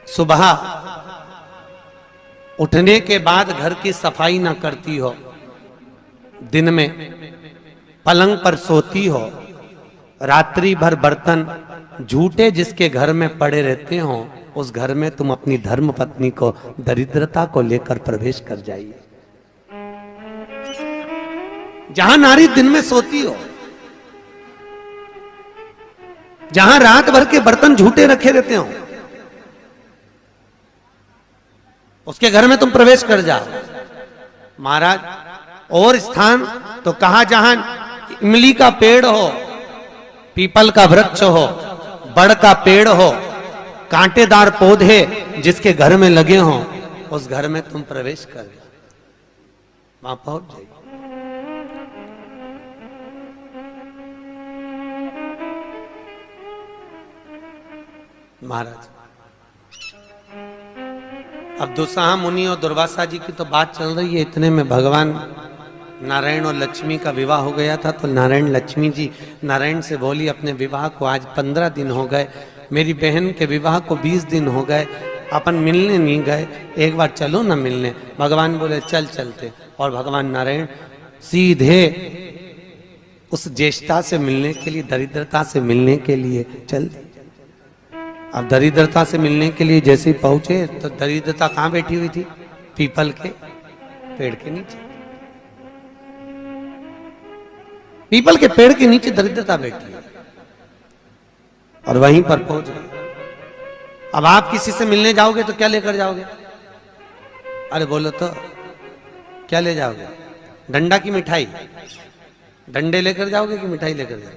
सुबह उठने के बाद घर की सफाई ना करती हो, दिन में पलंग पर सोती हो, रात्रि भर बर्तन झूठे जिसके घर में पड़े रहते हो, उस घर में तुम अपनी धर्म पत्नी को दरिद्रता को लेकर प्रवेश कर जाइए। जहां नारी दिन में सोती हो, जहां रात भर के बर्तन झूठे रखे रहते हो, उसके घर में तुम प्रवेश कर जाओ। महाराज और स्थान तो कहा जहां इमली का पेड़ हो, पीपल का वृक्ष हो, बड़ का पेड़ हो, कांटेदार पौधे जिसके घर में लगे हो, उस घर में तुम प्रवेश कर जाओ, वहां पहुंच जाइए। महाराज अब दुस्साह मुनि और दुर्वासा जी की तो बात चल रही है, इतने में भगवान नारायण और लक्ष्मी का विवाह हो गया था। तो नारायण लक्ष्मी जी नारायण से बोली, अपने विवाह को आज 15 दिन हो गए, मेरी बहन के विवाह को 20 दिन हो गए, अपन मिलने नहीं गए, एक बार चलो ना मिलने। भगवान बोले चल चलते, और भगवान नारायण सीधे उस ज्येष्ठा से मिलने के लिए, दरिद्रता से मिलने के लिए चल दिए। अब दरिद्रता से मिलने के लिए जैसे ही पहुंचे तो दरिद्रता कहां बैठी हुई थी? पीपल के पेड़ के नीचे। पीपल के पेड़ के नीचे दरिद्रता बैठी है और वहीं पर पहुंच गए। अब आप किसी से मिलने जाओगे तो क्या लेकर जाओगे? अरे बोलो तो क्या ले जाओगे? डंडा की मिठाई? डंडे लेकर जाओगे कि मिठाई लेकर जाओगे?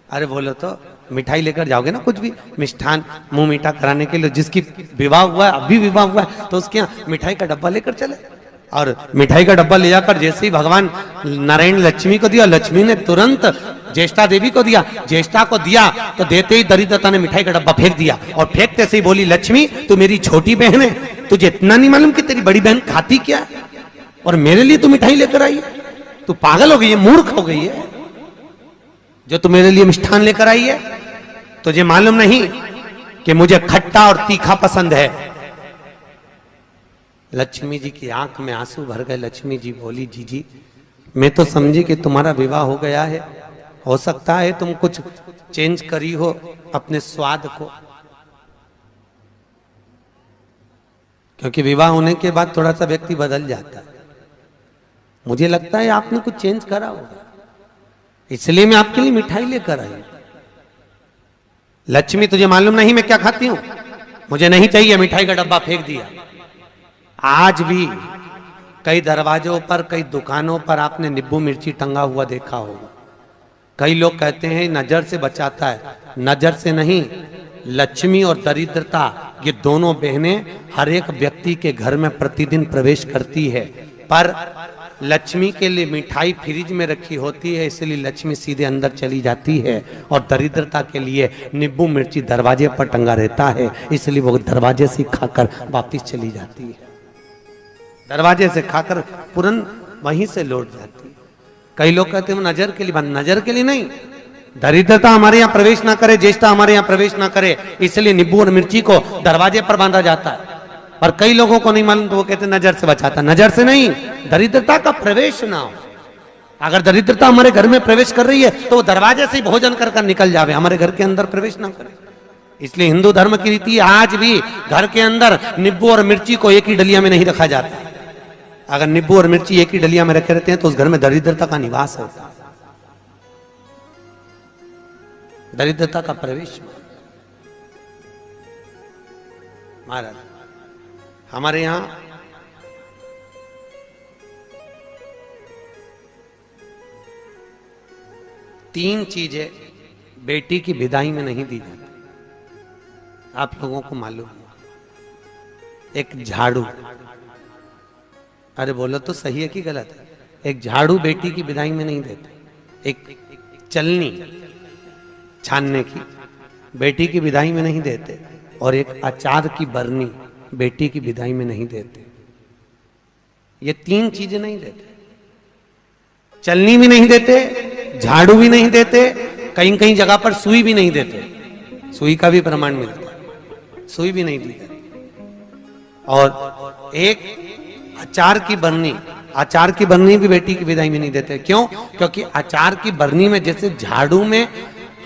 अरे बोलो तो मिठाई लेकर जाओगे ना, कुछ भी मिष्ठान मुंह मीठा कराने के लिए। जिसकी विवाह हुआ है, अभी विवाह हुआ है, तो उसके यहाँ मिठाई का डब्बा लेकर चले। और मिठाई का डब्बा ले जाकर जैसे ही भगवान नारायण लक्ष्मी को दिया, लक्ष्मी ने तुरंत ज्येष्ठा देवी को दिया। ज्येष्ठा को दिया तो देते ही दरिद्रता ने मिठाई का डब्बा फेंक दिया, और फेंकते से ही बोली, लक्ष्मी तू मेरी छोटी बहन है, तुझे इतना नहीं मालूम कि तेरी बड़ी बहन खाती क्या है, और मेरे लिए तू मिठाई लेकर आई है? तू पागल हो गई है, मूर्ख हो गई है, जो तू मेरे लिए मिष्ठान लेकर आई है। तुझे मालूम नहीं कि मुझे खट्टा और तीखा पसंद है। लक्ष्मी जी की आंख में आंसू भर गए। लक्ष्मी जी बोली, जीजी मैं तो समझी कि तुम्हारा विवाह हो गया है, हो सकता है तुम कुछ चेंज करी हो अपने स्वाद को, क्योंकि विवाह होने के बाद थोड़ा सा व्यक्ति बदल जाता है। मुझे लगता है आपने कुछ चेंज करा होगा, इसलिए मैं आपके लिए मिठाई लेकर आई। लक्ष्मी तुझे मालूम नहीं मैं क्या खाती हूं? मुझे नहीं चाहिए। मिठाई का डब्बा फेंक दिया। आज भी कई दरवाजों पर, कई दुकानों पर आपने नींबू मिर्ची टंगा हुआ देखा होगा। कई लोग कहते हैं नजर से बचाता है, नजर से नहीं, लक्ष्मी और दरिद्रता ये दोनों बहनें हर एक व्यक्ति के घर में प्रतिदिन प्रवेश करती है। पर लक्ष्मी के लिए मिठाई फ्रिज में रखी होती है, इसलिए लक्ष्मी सीधे अंदर चली जाती है, और दरिद्रता के लिए नींबू मिर्ची दरवाजे पर टंगा रहता है, इसलिए वो दरवाजे से खाकर वापस चली जाती है। दरवाजे से खाकर तुरंत वहीं से लौट जाती है। कई लोग कहते हैं नजर के लिए, नजर के लिए नहीं, दरिद्रता हमारे यहाँ प्रवेश ना करे, ज्येष्ठा हमारे यहाँ प्रवेश ना करे, इसलिए नींबू और मिर्ची को दरवाजे पर बांधा जाता है। और कई लोगों को नहीं मालूम तो वो कहते हैं नजर से बचाता। नजर से नहीं, दरिद्रता का प्रवेश ना हो। अगर दरिद्रता हमारे घर में प्रवेश कर रही है तो वो दरवाजे से भोजन कर कर निकल जावे, हमारे घर के अंदर प्रवेश ना करे। इसलिए हिंदू धर्म की रीति आज भी घर के अंदर नींबू और मिर्ची को एक ही डलिया में नहीं रखा जाता। अगर नींबू और मिर्ची एक ही डलिया में रखे रहते हैं तो उस घर में दरिद्रता का निवास होता है, दरिद्रता का प्रवेश। महाराज हमारे यहां तीन चीजें बेटी की विदाई में नहीं दी जाती, आप लोगों को मालूम है। एक झाड़ू, अरे बोलो तो सही है कि गलत है? एक झाड़ू बेटी की विदाई में नहीं देते। एक चलनी छानने की बेटी की विदाई में नहीं देते, और एक अचार की बरनी बेटी की विदाई में नहीं देते। ये तीन चीजें नहीं देते। चलनी भी नहीं देते, झाड़ू भी नहीं देते, कहीं कहीं जगह पर सुई भी नहीं देते। सुई का भी प्रमाण मिलता है, सुई भी नहीं दी जाती। और एक अचार की बरनी, अचार की बरनी भी बेटी की विदाई में नहीं देते। क्यों? क्योंकि अचार की बरनी में जैसे झाड़ू में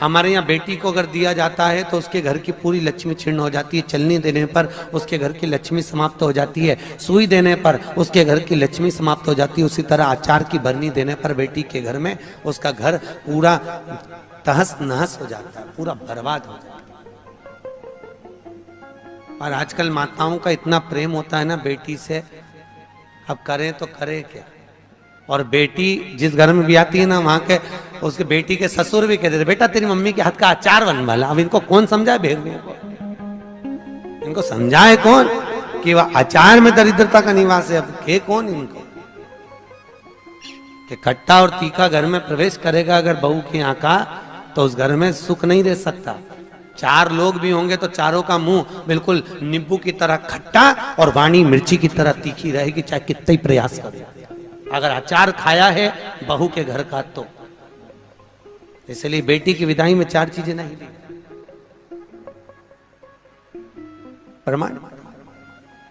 हमारे यहाँ बेटी को अगर दिया जाता है तो उसके घर की पूरी लक्ष्मी छिन्न हो जाती है, चलनी देने पर उसके घर की लक्ष्मी समाप्त हो जाती है, सुई देने पर उसके घर की लक्ष्मी समाप्त हो जाती है, उसी तरह अचार की बरनी देने पर बेटी के घर में उसका घर पूरा तहस नहस हो जाता है, पूरा बर्बाद हो जाता है। और आजकल माताओं का इतना प्रेम होता है ना बेटी से, अब करें तो करे क्या। और बेटी जिस घर में भी आती है ना, वहां के उसके बेटी के ससुर भी कहते थे बेटा तेरी मम्मी के हाथ का अचार बनवा ला। अब इनको कौन समझाए भेड़ियों को, इनको समझाए कौन कि वह अचार में दरिद्रता का निवास है। अब के कौन इनको कि खट्टा और तीखा घर में प्रवेश करेगा अगर बहू के यहाँ का, तो उस घर में सुख नहीं रह सकता। चार लोग भी होंगे तो चारों का मुंह बिल्कुल नींबू की तरह खट्टा और वाणी मिर्ची की तरह तीखी रहेगी, चाहे कितना ही प्रयास करे। अगर अचार खाया है बहू के घर का तो। इसलिए बेटी की विदाई में चार चीजें नहीं दी। प्रमाण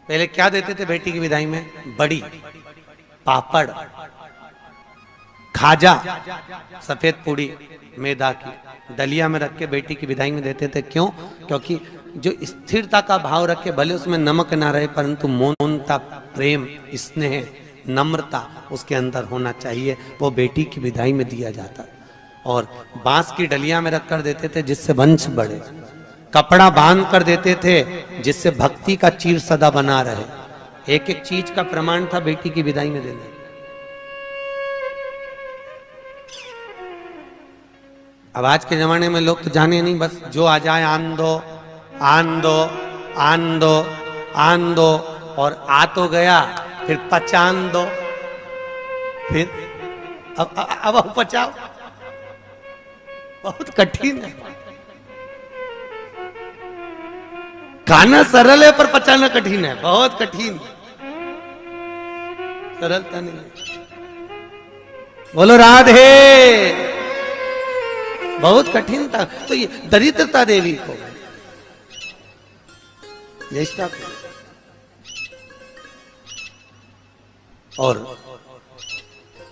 पहले क्या देते थे बेटी की विदाई में? बड़ी, पापड़, खाजा, सफेद पूड़ी मैदा की दलिया में रख के बेटी की विदाई में देते थे। क्यों? क्योंकि जो स्थिरता का भाव रखे, भले उसमें नमक ना रहे परंतु मौनता, प्रेम, स्नेह, नम्रता उसके अंदर होना चाहिए, वो बेटी की विदाई में दिया जाता। और बांस की डलिया में रख कर देते थे जिससे वंश बढ़े, कपड़ा बांध कर देते थे जिससे भक्ति का चीर सदा बना रहे। एक एक चीज का प्रमाण था बेटी की विदाई में देने। अब आज के जमाने में लोग तो जाने नहीं, बस जो आ जाए आन दो, आन दो, आन दो, आन दो, और आ तो गया फिर पचान दो, फिर अब पचाओ। बहुत कठिन है। खाना सरल है पर पचाना कठिन है, बहुत कठिन। सरलता नहीं है। बोलो राधे। बहुत कठिन था। तो ये दरिद्रता देवी को ज्येष्ठा को, और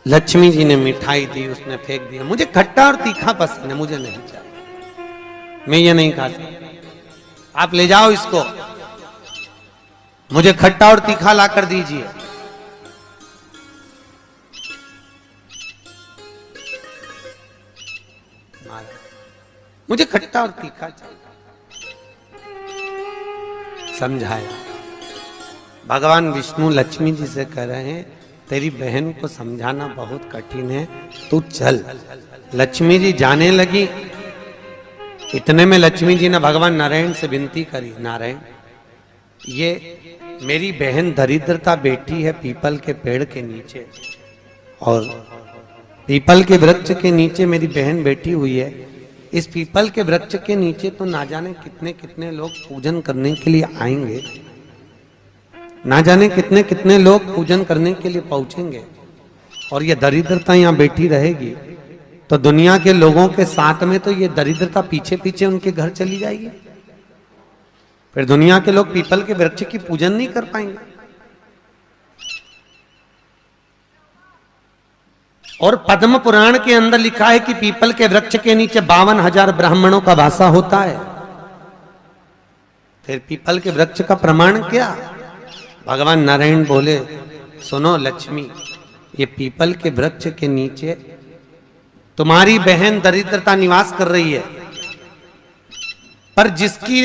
लक्ष्मी जी ने मिठाई दी, उसने फेंक दिया। मुझे खट्टा और तीखा पसंद है, मुझे नहीं चाहिए, मैं ये नहीं खा सकता। आप ले जाओ इसको, मुझे खट्टा और तीखा ला कर दीजिए। मुझे खट्टा और तीखा चाहिए। समझाया। भगवान विष्णु लक्ष्मी जी से कह रहे हैं तेरी बहन को समझाना बहुत कठिन है, तू चल। लक्ष्मी जी जाने लगी। इतने में लक्ष्मी जी ने भगवान नारायण से विनती करी, नारायण ये मेरी बहन दरिद्रता बैठी है पीपल के पेड़ के नीचे, और पीपल के वृक्ष के नीचे मेरी बहन बैठी हुई है। इस पीपल के वृक्ष के नीचे तो ना जाने कितने कितने लोग पूजन करने के लिए आएंगे, ना जाने कितने कितने लोग पूजन करने के लिए पहुंचेंगे, और ये दरिद्रता यहाँ बैठी रहेगी तो दुनिया के लोगों के साथ में तो ये दरिद्रता पीछे पीछे उनके घर चली जाएगी। फिर दुनिया के लोग पीपल के वृक्ष की पूजन नहीं कर पाएंगे। और पद्म पुराण के अंदर लिखा है कि पीपल के वृक्ष के नीचे 52,000 ब्राह्मणों का वासा होता है। फिर पीपल के वृक्ष का प्रमाण क्या? भगवान नारायण बोले सुनो लक्ष्मी, ये पीपल के वृक्ष के नीचे तुम्हारी बहन दरिद्रता निवास कर रही है, पर जिसकी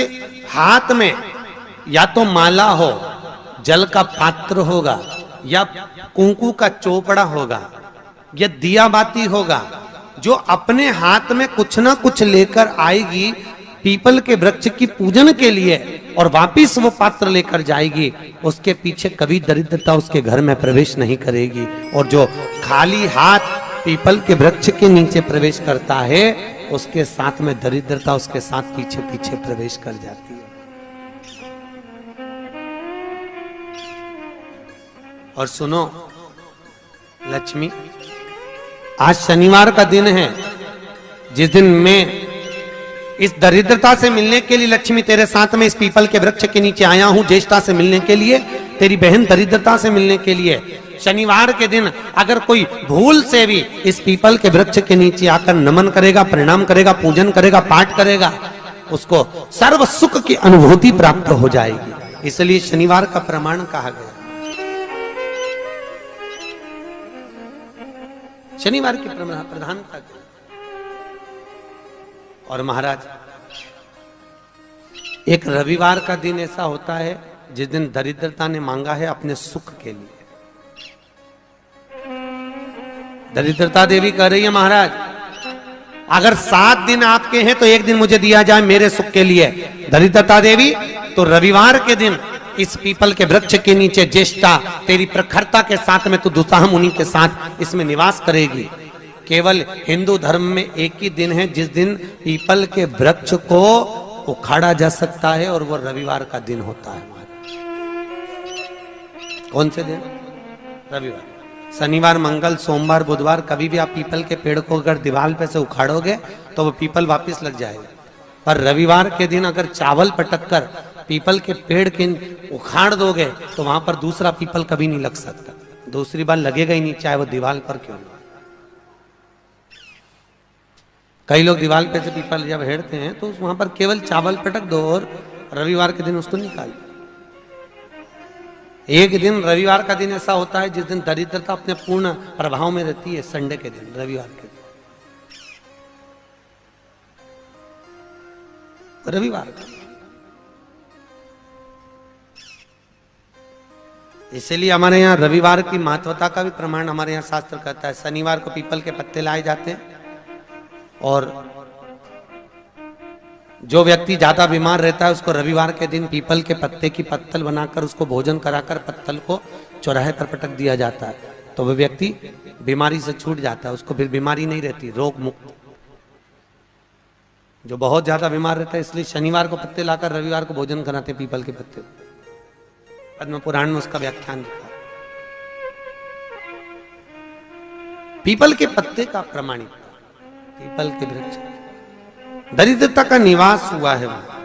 हाथ में या तो माला हो, जल का पात्र होगा, या कुंकू का चोपड़ा होगा, या दिया बाती होगा, जो अपने हाथ में कुछ ना कुछ लेकर आएगी पीपल के वृक्ष की पूजन के लिए और वापिस वो पात्र लेकर जाएगी, उसके पीछे कभी दरिद्रता उसके घर में प्रवेश नहीं करेगी। और जो खाली हाथ पीपल के वृक्ष के नीचे प्रवेश करता है उसके साथ में दरिद्रता उसके साथ पीछे पीछे प्रवेश कर जाती है। और सुनो लक्ष्मी, आज शनिवार का दिन है, जिस दिन मैं इस दरिद्रता से मिलने के लिए लक्ष्मी तेरे साथ में इस पीपल के वृक्ष के नीचे आया हूं, ज्येष्ठा से मिलने के लिए, तेरी बहन दरिद्रता से मिलने के लिए। शनिवार के दिन अगर कोई भूल से भी इस पीपल के वृक्ष के नीचे आकर नमन करेगा, प्रणाम करेगा, पूजन करेगा, पाठ करेगा, उसको सर्व सुख की अनुभूति प्राप्त हो जाएगी। इसलिए शनिवार का प्रमाण कहा गया। शनिवार की प्रधानता। और महाराज, एक रविवार का दिन ऐसा होता है जिस दिन दरिद्रता ने मांगा है अपने सुख के लिए। दरिद्रता देवी कह रही है, महाराज अगर 7 दिन आपके हैं तो एक दिन मुझे दिया जाए मेरे सुख के लिए। दरिद्रता देवी, तो रविवार के दिन इस पीपल के वृक्ष के नीचे ज्येष्ठा तेरी प्रखरता के साथ में तू दुसाह मुनि के साथ इसमें निवास करेगी। केवल हिंदू धर्म में एक ही दिन है जिस दिन पीपल के वृक्ष को उखाड़ा जा सकता है, और वो रविवार का दिन होता है। कौन से दिन? रविवार। शनिवार, मंगल, सोमवार, बुधवार कभी भी आप पीपल के पेड़ को अगर दीवार पे से उखाड़ोगे तो वो पीपल वापस लग जाएगा। पर रविवार के दिन अगर चावल पटक कर पीपल के पेड़ के उखाड़ दोगे तो वहां पर दूसरा पीपल कभी नहीं लग सकता, दूसरी बार लगेगा ही नहीं, चाहे वो दीवार पर क्यों ना। कई लोग दीवार पे से पीपल जब हेड़ते हैं तो वहां पर केवल चावल पटक दो और रविवार के दिन उसको निकाल दो। एक दिन रविवार का दिन ऐसा होता है जिस दिन दरिद्रता अपने पूर्ण प्रभाव में रहती है, संडे के दिन, रविवार के दिन, रविवार का। इसलिए हमारे यहाँ रविवार की महत्वता का भी प्रमाण हमारे यहाँ शास्त्र कहता है। शनिवार को पीपल के पत्ते लाए जाते हैं, और जो व्यक्ति ज्यादा बीमार रहता है उसको रविवार के दिन पीपल के पत्ते की पत्तल बनाकर उसको भोजन कराकर पत्तल को चौराहे पर पटक दिया जाता है, तो वह व्यक्ति बीमारी से छूट जाता है, उसको फिर बीमारी नहीं रहती, रोग मुक्त। जो बहुत ज्यादा बीमार रहता है इसलिए शनिवार को पत्ते लाकर रविवार को भोजन कराते पीपल के पत्ते। पद्म पुराण में उसका व्याख्यान लिखा। पीपल के पत्ते का प्रमाणित, पीपल के वृक्ष, दरिद्रता का निवास हुआ है वहां।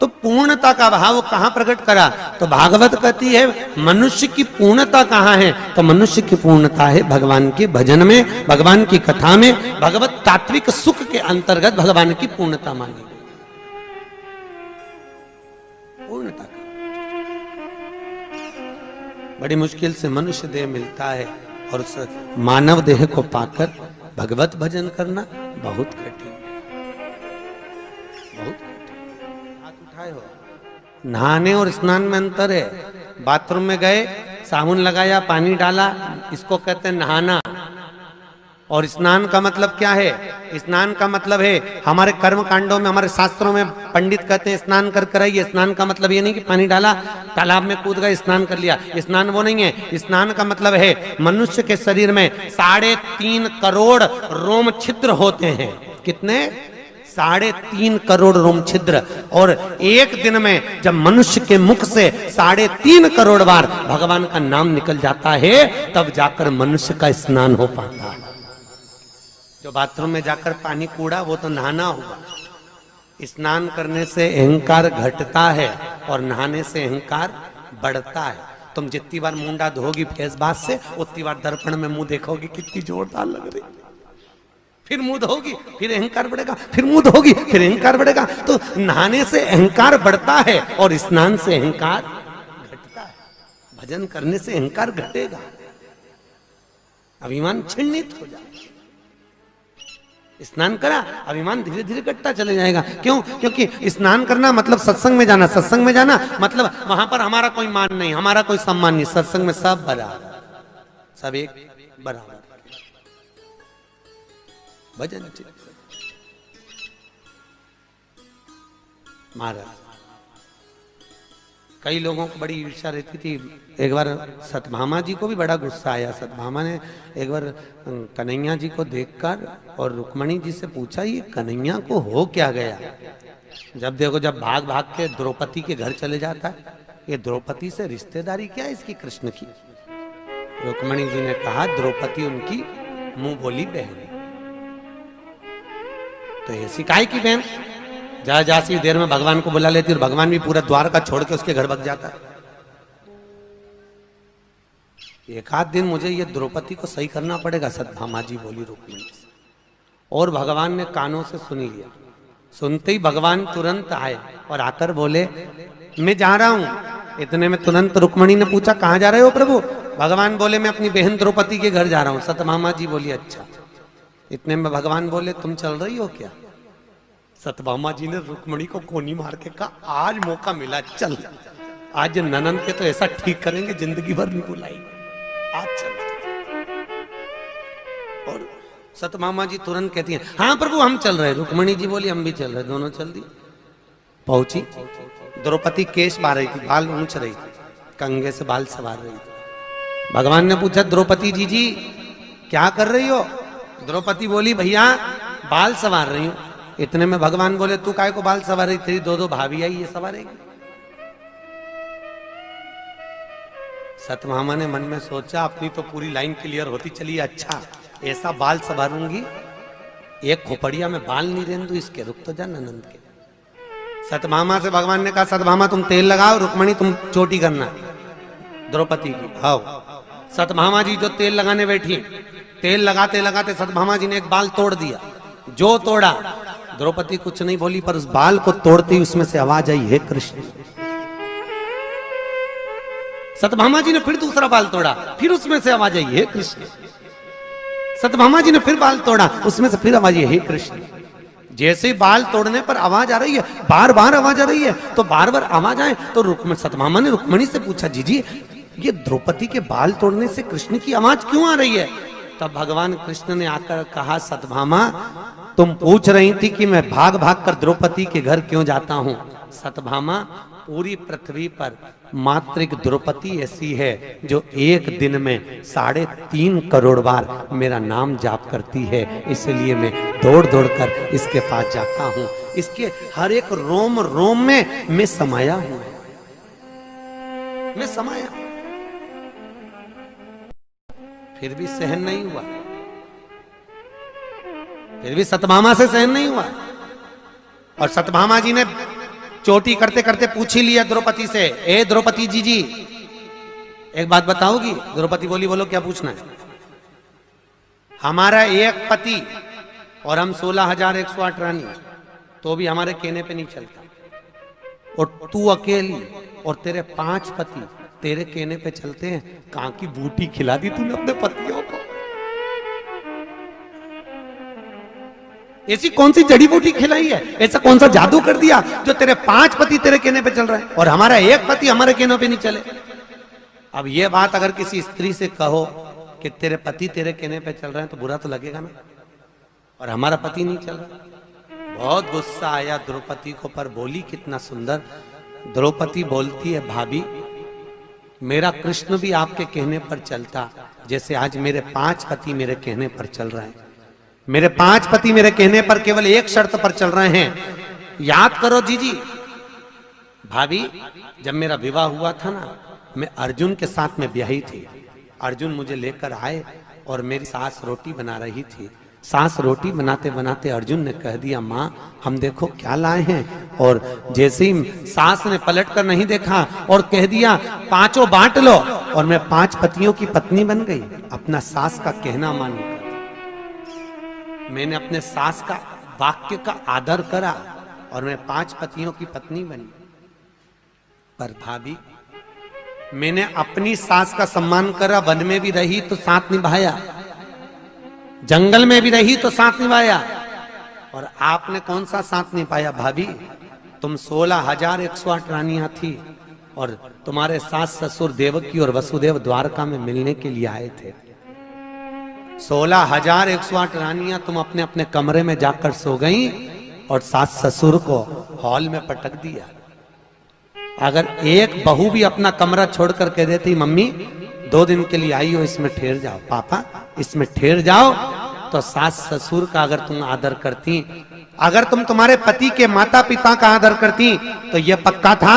तो पूर्णता का भाव कहां प्रकट करा? तो भागवत कहती है मनुष्य की पूर्णता कहां है? तो मनुष्य की पूर्णता है भगवान के भजन में, भगवान की कथा में, भगवत तात्विक सुख के अंतर्गत भगवान की पूर्णता मानी। पूर्णता का बड़ी मुश्किल से मनुष्य देह मिलता है, और उस मानव देह को पाकर भगवत भजन करना बहुत कठिन, बहुत कठिन। हाथ उठाए हो। नहाने और स्नान में अंतर है। बाथरूम में गए, साबुन लगाया, पानी डाला, इसको कहते हैं नहाना। और स्नान का मतलब क्या है? स्नान का मतलब है हमारे कर्म कांडों में, हमारे शास्त्रों में पंडित कहते हैं स्नान कर कर आइए। स्नान का मतलब ये नहीं कि पानी डाला, तालाब में कूद गए, स्नान कर लिया, स्नान वो नहीं है। स्नान का मतलब है मनुष्य के शरीर में 3.5 करोड़ रोम छिद्र होते हैं। कितने? 3.5 करोड़ रोम छिद्र। और एक दिन में जब मनुष्य के मुख से 3.5 करोड़ बार भगवान का नाम निकल जाता है, तब जाकर मनुष्य का स्नान हो पाता है। जो बाथरूम में जाकर पानी कूड़ा वो तो नहाना हुआ। स्नान करने से अहंकार घटता है और नहाने से अहंकार बढ़ता है। तुम जितनी बार मुंडा धोगी फेस बात से, उतनी बार दर्पण में मुंह देखोगी कितनी जोरदार लग रही, फिर मुंह धोगी, फिर अहंकार बढ़ेगा, फिर मुंह धोगी, फिर अहंकार बढ़ेगा। तो नहाने से अहंकार बढ़ता है और स्नान से अहंकार घटता है। भजन करने से अहंकार घटेगा, अभिमान छिन्नित हो जाएगा। स्नान करा, अभिमान धीरे धीरे घटता चले जाएगा। क्यों? क्योंकि स्नान करना मतलब सत्संग में जाना, सत्संग में जाना मतलब वहां पर हमारा कोई मान नहीं, हमारा कोई सम्मान नहीं। सत्संग में सब बराबर, सब एक बराबर। भजन महाराज, कई लोगों को बड़ी ईर्ष्या रहती थी। एक बार सतभामा जी को भी बड़ा गुस्सा आया। सतभामा ने एक बार कन्हैया जी को देखकर और रुक्मणी जी से पूछा, ये कन्हैया को हो क्या गया? जब देखो, जब भाग भाग के द्रौपदी के घर चले जाता है, ये द्रौपदी से रिश्तेदारी क्या है इसकी कृष्ण की? रुक्मणी जी ने कहा, द्रौपदी उनकी मुंह बोली बहन। तो ऐसी काहे की बहन, जा जा सी देर में भगवान को बुला लेती और भगवान भी पूरा द्वार का छोड़ के उसके घर भग जाता है। एक आध दिन मुझे ये द्रौपदी को सही करना पड़ेगा, सत्यभामा जी बोली रुक्मिणी से। और भगवान ने कानों से सुनी लिया। सुनते ही भगवान तुरंत आए और आकर बोले मैं जा रहा हूं। इतने में तुरंत रुक्मिणी ने पूछा कहां जा रहे हो प्रभु? भगवान बोले मैं अपनी बहन द्रौपदी के घर जा रहा हूं। सत्यभामा जी बोली अच्छा। इतने में भगवान बोले तुम चल रही हो क्या? सत्यभामा जी ने रुक्मिणी को कोनी मार के कहा आज मौका मिला, चल आज ननंद के तो ऐसा ठीक करेंगे जिंदगी भर नहीं बुलाएंगे, आज चल। और सत्यभामा जी तुरंत कहती हैं हाँ प्रभु हम चल रहे। रुक्मिणी जी बोली हम भी चल रहे। दोनों चल दी। पहुंची, द्रौपदी केश बार रही थी, बाल ऊंच रही थी, कंघे से बाल सवार रही थी। भगवान ने पूछा द्रौपदी जी क्या कर रही हो? द्रौपदी बोली भैया बाल सवार रही हूं। इतने में भगवान बोले तू काय को बाल सवार रही? तेरी दो दो भाभी आई ये सवारेगी। सत्यभामा ने मन में सोचा अपनी तो पूरी लाइन क्लियर होती चली, अच्छा ऐसा बाल सवारूंगी एक खोपड़िया में बाल नहीं रहने दू इसके, रुक तो जा ननंद के। सत्यभामा से भगवान ने कहा सत्यभामा तुम तेल लगाओ, रुक्मिणी तुम चोटी करना द्रौपदी की। आओ। सत्यभामा जी जो तेल लगाने बैठी, तेल लगाते लगाते सत्यभामा जी ने एक बाल तोड़ दिया। जो तोड़ा, द्रौपदी कुछ नहीं बोली, पर उस बाल को तोड़ते ही उसमें से आवाज आई हे कृष्ण। सत्यभामा जी ने फिर दूसरा बाल तोड़ा, फिर उसमें से आवाज आई हे कृष्ण। सत्यभामा जी ने फिर बाल तोड़ा, उसमें से फिर आवाज आई हे कृष्ण। जैसे बाल तोड़ने पर आवाज आ रही है, बार बार आवाज आ रही है, तो बार बार आवाज आए तो सत्यभामा ने रुक्मिणी से पूछा जी ये द्रौपदी के बाल तोड़ने से कृष्ण की आवाज क्यों आ रही है? तब भगवान कृष्ण ने आकर कहा सत्यभामा तुम पूछ रही थी कि मैं भाग भाग कर द्रौपदी के घर क्यों जाता हूं। सत्यभामा पूरी पृथ्वी पर मात्र एक द्रौपदी ऐसी है जो एक दिन में 3.5 करोड़ बार मेरा नाम जाप करती है, इसलिए मैं दौड़ दौड़ कर इसके पास जाता हूं। इसके हर एक रोम रोम में मैं समाया हूं, मैं समाया। फिर भी सहन नहीं हुआ, फिर भी सत्यभामा से सहन नहीं हुआ। और सत्यभामा जी ने चोटी करते करते पूछ ही लिया द्रौपदी से, ए द्रौपदी जी एक बात बताओगी? द्रौपदी बोली बोलो क्या पूछना है? हमारा एक पति और हम 16,108 रानी, तो भी हमारे कहने पे नहीं चलता। और तू अकेली और तेरे 5 पति तेरे कहने पे चलते हैं। कहां की बूटी खिला दी तूने अपने पतियों को? ऐसी कौन सी जड़ी बूटी खिलाई है? ऐसा कौन सा जादू कर दिया जो तेरे 5 पति तेरे कहने पे चल रहे हैं और हमारा एक पति हमारे कहने पे नहीं चले? अब ये बात अगर किसी स्त्री से कहो कि तेरे पति तेरे कहने पे चल रहे हैं तो बुरा तो लगेगा ना, और हमारा पति नहीं चल रहा। बहुत गुस्सा आया द्रौपदी को, पर बोली कितना सुंदर। द्रौपदी बोलती है भाभी मेरा कृष्ण भी आपके कहने पर चलता, जैसे आज मेरे 5 पति मेरे कहने पर चल रहे हैं। मेरे 5 पति मेरे कहने पर केवल एक शर्त पर चल रहे हैं। याद करो जी भाभी, जब मेरा विवाह हुआ था ना, मैं अर्जुन के साथ में ब्याही थी। अर्जुन मुझे लेकर आए और मेरी सास रोटी बना रही थी। सास रोटी बनाते बनाते अर्जुन ने कह दिया माँ हम देखो क्या लाए हैं। और जैसे ही सास ने पलट कर नहीं देखा और कह दिया 5 बांट लो, और मैं 5 पतियों की पत्नी बन गई। अपना सास का कहना मानकर मैंने अपने सास का वाक्य का आदर करा और मैं 5 पतियों की पत्नी बनी। पर भाभी मैंने अपनी सास का सम्मान करा, वन में भी रही तो साथ निभाया, जंगल में भी रही तो साथ निभाया, और आपने कौन सा साथ निभाया भाभी? तुम 16,108 रानियां थी और तुम्हारे सास ससुर देवकी और वसुदेव द्वारका में मिलने के लिए आए थे। 16,108 रानियां तुम अपने अपने कमरे में जाकर सो गई और सास ससुर को हॉल में पटक दिया। अगर एक बहू भी अपना कमरा छोड़कर कह देती मम्मी 2 दिन के लिए आई हो, इसमें ठहर जाओ, पापा इसमें ठहर जाओ, तो सास ससुर का अगर तुम आदर करती, अगर तुम तुम्हारे पति के माता पिता का आदर करती, तो यह पक्का था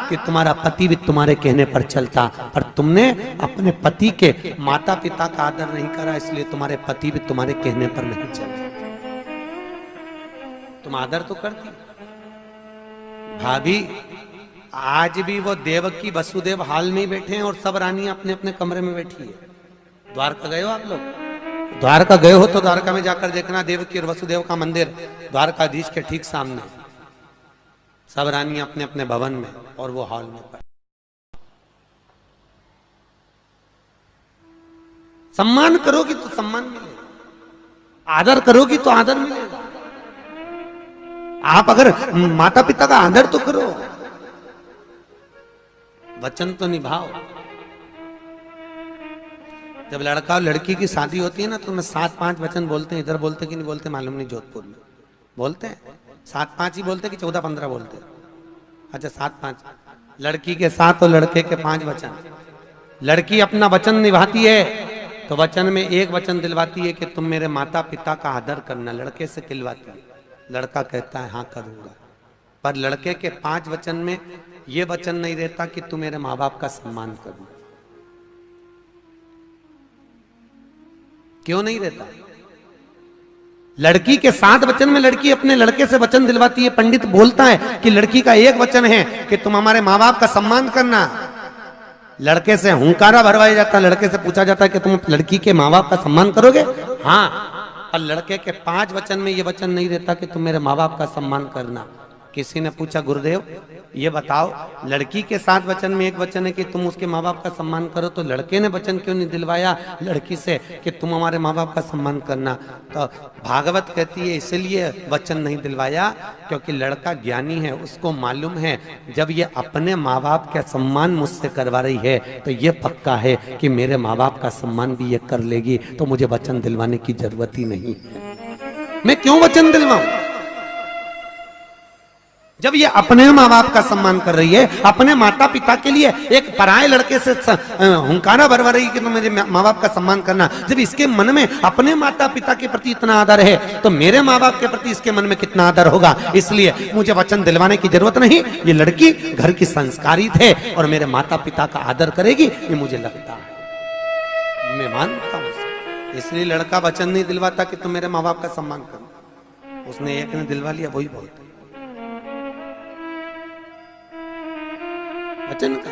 कि तुम्हारा पति भी तुम्हारे कहने पर चलता। पर तुमने अपने पति के माता पिता का आदर नहीं करा, इसलिए तुम्हारे पति भी तुम्हारे कहने पर नहीं चलते। तुम आदर तो करती। भाभी आज भी वो देवकी वसुदेव हाल में ही बैठे हैं और सब रानियां अपने अपने कमरे में बैठी है। द्वारका गए हो आप लोग? द्वारका गए हो तो द्वारका में जाकर देखना, देवकी और वसुदेव का मंदिर द्वारकाधीश के ठीक सामने, सब रानियां अपने अपने भवन में और वो हॉल में पड़े। सम्मान करोगी तो सम्मान मिलेगा, आदर करोगी तो आदर मिलेगा। आप अगर माता पिता का आदर तो करो, वचन तो निभाओ। जब लड़का और लड़की की शादी होती है ना तो मैं 7-5 वचन बोलते हैं। इधर बोलते कि नहीं बोलते मालूम नहीं, जोधपुर में बोलते हैं 7-5 ही बोलते कि 14-15 बोलते। अच्छा 7-5, लड़की के 7 और लड़के के 5 वचन। लड़की अपना वचन निभाती है तो वचन में एक वचन दिलवाती है कि तुम मेरे माता पिता का आदर करना, लड़के से दिलवाती है। लड़का कहता है हाँ करूंगा। पर लड़के के 5 वचन में यह वचन नहीं रहता कि तू मेरे माँ बाप का सम्मान करना। क्यों नहीं रहता? लड़की के 7 वचन में लड़की अपने लड़के से वचन दिलवाती है। पंडित बोलता है कि लड़की का एक वचन है कि तुम हमारे माँ बाप का सम्मान करना। लड़के से हुंकारा भरवाया जाता है, लड़के से पूछा जाता है कि तुम लड़की के माँ बाप का सम्मान करोगे? हाँ। और लड़के के 5 वचन में यह वचन नहीं रहता कि तुम मेरे माँ बाप का सम्मान करना। किसी ने पूछा गुरुदेव ये बताओ, लड़की के 7 वचन में एक वचन है कि तुम उसके माँ बाप का सम्मान करो, तो लड़के ने वचन क्यों नहीं दिलवाया लड़की से कि तुम हमारे माँ बाप का सम्मान करना? तो भागवत कहती है इसलिए वचन नहीं दिलवाया क्योंकि लड़का ज्ञानी है, उसको मालूम है जब ये अपने माँ बाप का सम्मान मुझसे करवा रही है तो ये पक्का है कि मेरे माँ बाप का सम्मान भी ये कर लेगी, तो मुझे वचन दिलवाने की जरूरत ही नहीं है। मैं क्यों वचन दिलवाऊं? जब ये अपने माँ बाप का सम्मान कर रही है, अपने माता पिता के लिए एक पराये लड़के से हुंकारा भरवा रही है कि तुम मेरे माँ बाप का सम्मान करना, जब इसके मन में अपने माता पिता के प्रति इतना आदर है तो मेरे माँ बाप के प्रति इसके मन में कितना आदर होगा। इसलिए मुझे वचन दिलवाने की जरूरत नहीं। ये लड़की घर की संस्कारित है और मेरे माता पिता का आदर करेगी, ये मुझे लगता है, मैं मानता हूं। इसलिए लड़का वचन नहीं दिलवाता कि तुम मेरे माँ बाप का सम्मान करना। उसने एक ने दिलवा लिया, वही बहुत वचन का